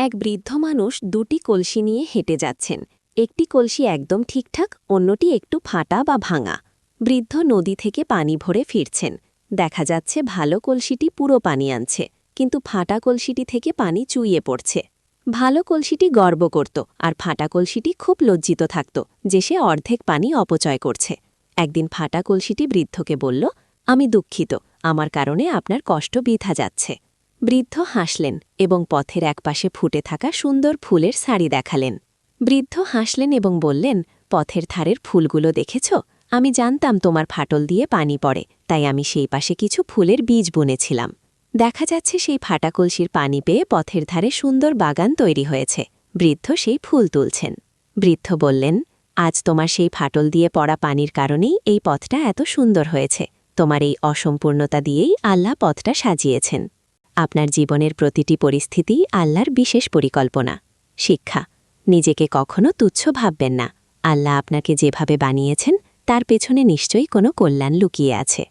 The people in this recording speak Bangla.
এক বৃদ্ধ মানুষ দুটি কলসি নিয়ে হেঁটে যাচ্ছেন। একটি কলসি একদম ঠিকঠাক, অন্যটি একটু ফাটা বা ভাঙা। বৃদ্ধ নদী থেকে পানি ভরে ফিরছেন। দেখা যাচ্ছে ভালো কলসিটি পুরো পানি আনছে, কিন্তু ফাটা কলসিটি থেকে পানি চুইয়ে পড়ছে। ভালো কলসিটি গর্ব করত, আর ফাটা কলসিটি খুব লজ্জিত থাকত যে সে অর্ধেক পানি অপচয় করছে। একদিন ফাটা কলসিটি বৃদ্ধকে বলল, আমি দুঃখিত, আমার কারণে আপনার কষ্ট বৃথা যাচ্ছে। বৃদ্ধ হাসলেন এবং পথের একপাশে ফুটে থাকা সুন্দর ফুলের সারি দেখালেন। বৃদ্ধ হাসলেন এবং বললেন, পথের ধারের ফুলগুলো দেখেছ? আমি জানতাম তোমার ফাটল দিয়ে পানি পড়ে, তাই আমি সেই পাশে কিছু ফুলের বীজ বুনেছিলাম। দেখা যাচ্ছে সেই ফাটা কলসির পানি পেয়ে পথের ধারে সুন্দর বাগান তৈরি হয়েছে। বৃদ্ধ সেই ফুল তুলছেন। বৃদ্ধ বললেন, আজ তোমার সেই ফাটল দিয়ে পড়া পানির কারণেই এই পথটা এত সুন্দর হয়েছে। তোমার এই অসম্পূর্ণতা দিয়েই আল্লাহ পথটা সাজিয়েছেন। আপনার জীবনের প্রতিটি পরিস্থিতি আল্লাহর বিশেষ পরিকল্পনা। শিক্ষা: নিজেকে কখনো তুচ্ছ ভাববেন না। আল্লাহ আপনাকে যেভাবে বানিয়েছেন তার পেছনে নিশ্চয়ই কোনো কল্যাণ লুকিয়ে আছে।